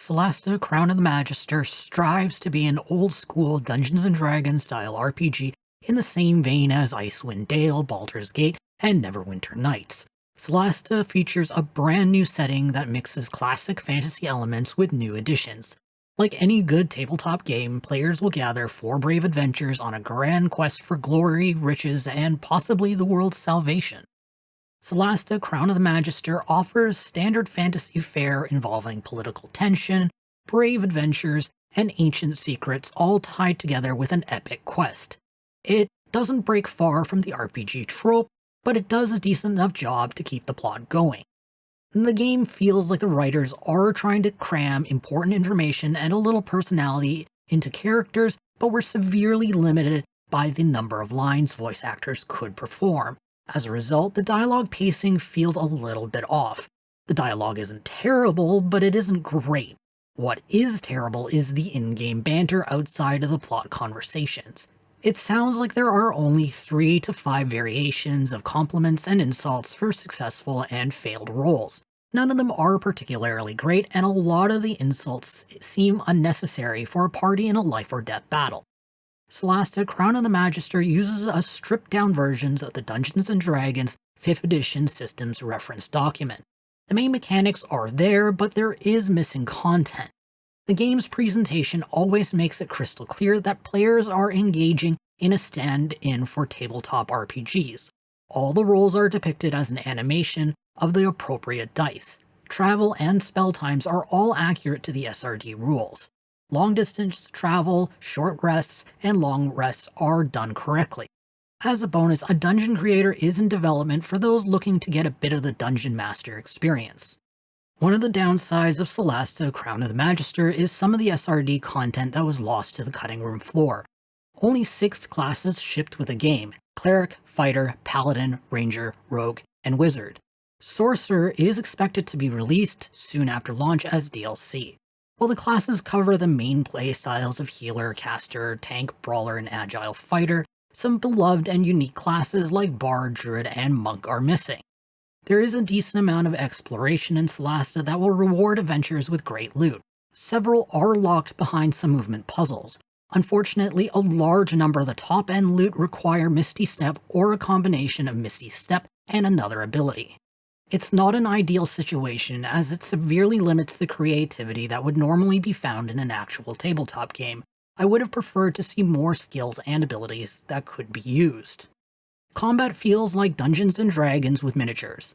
Solasta, Crown of the Magister strives to be an old-school Dungeons & Dragons style RPG in the same vein as Icewind Dale, Baldur's Gate, and Neverwinter Nights. Solasta features a brand new setting that mixes classic fantasy elements with new additions. Like any good tabletop game, players will gather 4 brave adventurers on a grand quest for glory, riches, and possibly the world's salvation. Solasta, Crown of the Magister offers standard fantasy fare involving political tension, brave adventures, and ancient secrets all tied together with an epic quest. It doesn't break far from the RPG trope, but it does a decent enough job to keep the plot going. The game feels like the writers are trying to cram important information and a little personality into characters, but were severely limited by the number of lines voice actors could perform. As a result, the dialogue pacing feels a little bit off. The dialogue isn't terrible, but it isn't great. What is terrible is the in-game banter outside of the plot conversations. It sounds like there are only 3 to 5 variations of compliments and insults for successful and failed rolls. None of them are particularly great, and a lot of the insults seem unnecessary for a party in a life-or-death battle. Solasta, Crown of the Magister uses a stripped-down versions of the Dungeons & Dragons 5th edition systems reference document. The main mechanics are there, but there is missing content. The game's presentation always makes it crystal clear that players are engaging in a stand-in for tabletop RPGs. All the rolls are depicted as an animation of the appropriate dice. Travel and spell times are all accurate to the SRD rules. Long-distance travel, short rests, and long rests are done correctly. As a bonus, a dungeon creator is in development for those looking to get a bit of the Dungeon Master experience. One of the downsides of Solasta, Crown of the Magister is some of the SRD content that was lost to the cutting room floor. Only 6 classes shipped with the game: Cleric, Fighter, Paladin, Ranger, Rogue, and Wizard. Sorcerer is expected to be released soon after launch as DLC. While the classes cover the main playstyles of Healer, Caster, Tank, Brawler, and Agile Fighter, some beloved and unique classes like Bard, Druid, and Monk are missing. There is a decent amount of exploration in Solasta that will reward adventurers with great loot. Several are locked behind some movement puzzles. Unfortunately, a large number of the top-end loot require Misty Step or a combination of Misty Step and another ability. It's not an ideal situation, as it severely limits the creativity that would normally be found in an actual tabletop game. I would have preferred to see more skills and abilities that could be used. Combat feels like Dungeons & Dragons with miniatures.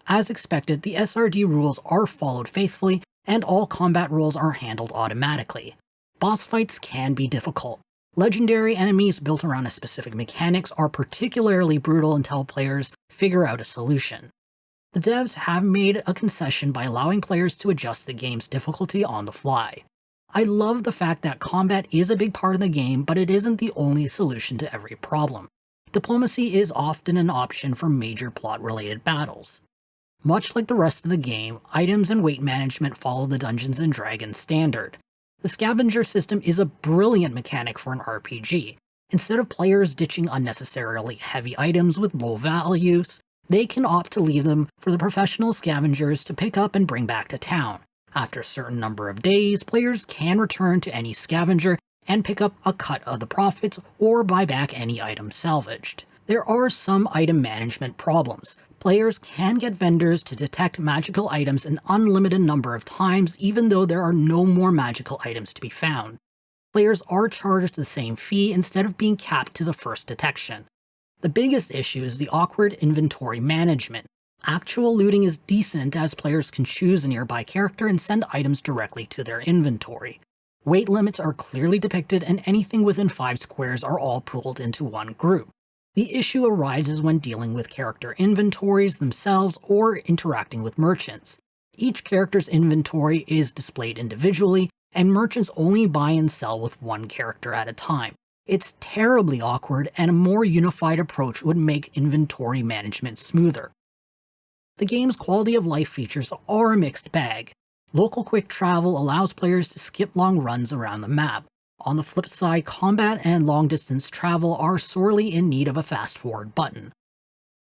As expected, the SRD rules are followed faithfully, and all combat roles are handled automatically. Boss fights can be difficult. Legendary enemies built around a specific mechanics are particularly brutal until players figure out a solution. The devs have made a concession by allowing players to adjust the game's difficulty on the fly. I love the fact that combat is a big part of the game, but it isn't the only solution to every problem. Diplomacy is often an option for major plot-related battles. Much like the rest of the game, items and weight management follow the Dungeons & Dragons standard. The scavenger system is a brilliant mechanic for an RPG. Instead of players ditching unnecessarily heavy items with low values, they can opt to leave them for the professional scavengers to pick up and bring back to town. After a certain number of days, players can return to any scavenger and pick up a cut of the profits or buy back any item salvaged. There are some item management problems. Players can get vendors to detect magical items an unlimited number of times, even though there are no more magical items to be found. Players are charged the same fee instead of being capped to the first detection. The biggest issue is the awkward inventory management. Actual looting is decent, as players can choose a nearby character and send items directly to their inventory. Weight limits are clearly depicted, and anything within 5 squares are all pooled into one group. The issue arises when dealing with character inventories themselves or interacting with merchants. Each character's inventory is displayed individually, and merchants only buy and sell with one character at a time. It's terribly awkward, and a more unified approach would make inventory management smoother. The game's quality of life features are a mixed bag. Local quick travel allows players to skip long runs around the map. On the flip side, combat and long-distance travel are sorely in need of a fast-forward button.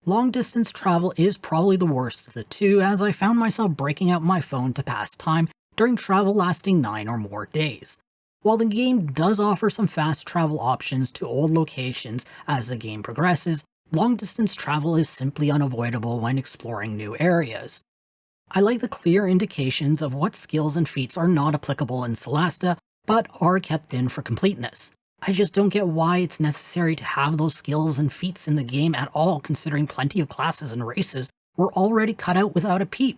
Long-distance travel is probably the worst of the two, as I found myself breaking out my phone to pass time during travel lasting 9 or more days. While the game does offer some fast travel options to old locations as the game progresses, long-distance travel is simply unavoidable when exploring new areas. I like the clear indications of what skills and feats are not applicable in Solasta, but are kept in for completeness. I just don't get why it's necessary to have those skills and feats in the game at all, considering plenty of classes and races were already cut out without a peep.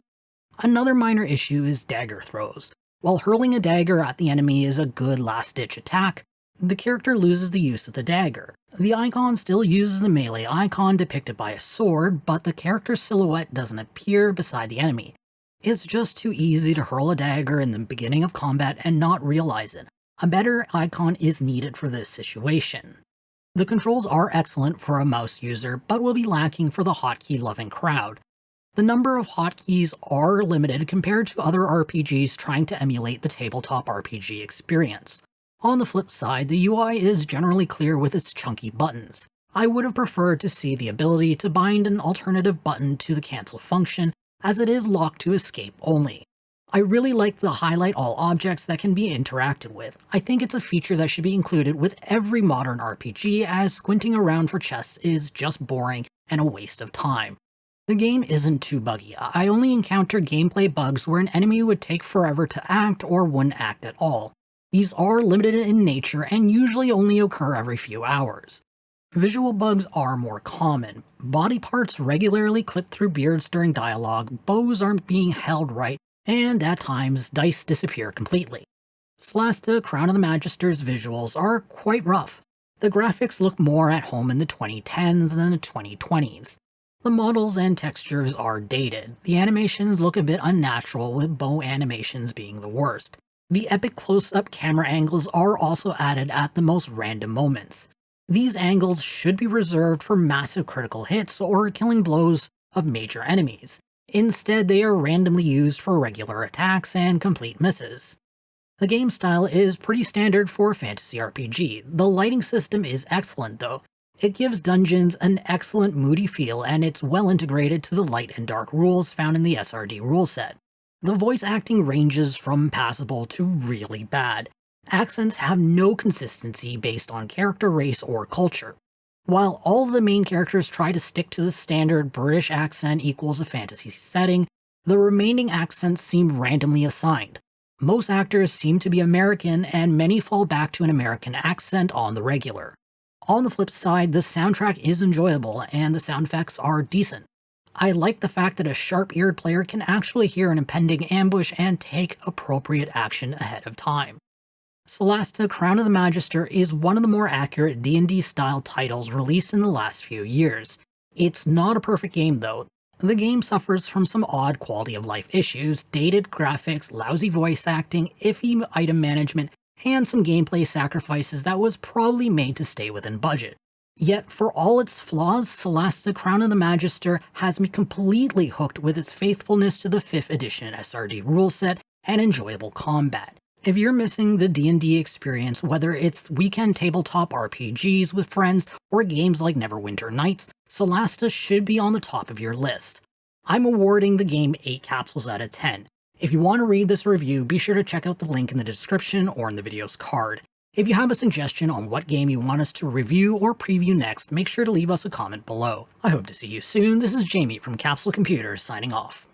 Another minor issue is dagger throws. While hurling a dagger at the enemy is a good last-ditch attack, the character loses the use of the dagger. The icon still uses the melee icon depicted by a sword, but the character's silhouette doesn't appear beside the enemy. It's just too easy to hurl a dagger in the beginning of combat and not realize it. A better icon is needed for this situation. The controls are excellent for a mouse user, but will be lacking for the hotkey-loving crowd. The number of hotkeys are limited compared to other RPGs trying to emulate the tabletop RPG experience. On the flip side, the UI is generally clear with its chunky buttons. I would have preferred to see the ability to bind an alternative button to the cancel function, as it is locked to escape only. I really like the highlight all objects that can be interacted with. I think it's a feature that should be included with every modern RPG, as squinting around for chests is just boring and a waste of time. The game isn't too buggy. I only encountered gameplay bugs where an enemy would take forever to act or wouldn't act at all. These are limited in nature and usually only occur every few hours. Visual bugs are more common. Body parts regularly clip through beards during dialogue, bows aren't being held right, and at times dice disappear completely. Solasta Crown of the Magister's visuals are quite rough. The graphics look more at home in the 2010s than the 2020s. The models and textures are dated. The animations look a bit unnatural, with bow animations being the worst. The epic close-up camera angles are also added at the most random moments. These angles should be reserved for massive critical hits or killing blows of major enemies. Instead, they are randomly used for regular attacks and complete misses. The game style is pretty standard for a fantasy RPG. The lighting system is excellent though. It gives dungeons an excellent moody feel, and it's well integrated to the light and dark rules found in the SRD rule set. The voice acting ranges from passable to really bad. Accents have no consistency based on character, race, or culture. While all of the main characters try to stick to the standard British accent equals a fantasy setting, the remaining accents seem randomly assigned. Most actors seem to be American, and many fall back to an American accent on the regular. On the flip side, the soundtrack is enjoyable, and the sound effects are decent. I like the fact that a sharp-eared player can actually hear an impending ambush and take appropriate action ahead of time. Solasta Crown of the Magister is one of the more accurate D&D-style titles released in the last few years. It's not a perfect game though. The game suffers from some odd quality-of-life issues, dated graphics, lousy voice acting, iffy item management, and some gameplay sacrifices that was probably made to stay within budget. Yet, for all its flaws, Solasta Crown of the Magister has me completely hooked with its faithfulness to the 5th edition SRD rule set and enjoyable combat. If you're missing the D&D experience, whether it's weekend tabletop RPGs with friends or games like Neverwinter Nights, Solasta should be on the top of your list. I'm awarding the game 8 capsules out of 10. If you want to read this review, be sure to check out the link in the description or in the video's card. If you have a suggestion on what game you want us to review or preview next, make sure to leave us a comment below. I hope to see you soon. This is Jamie from Capsule Computers signing off.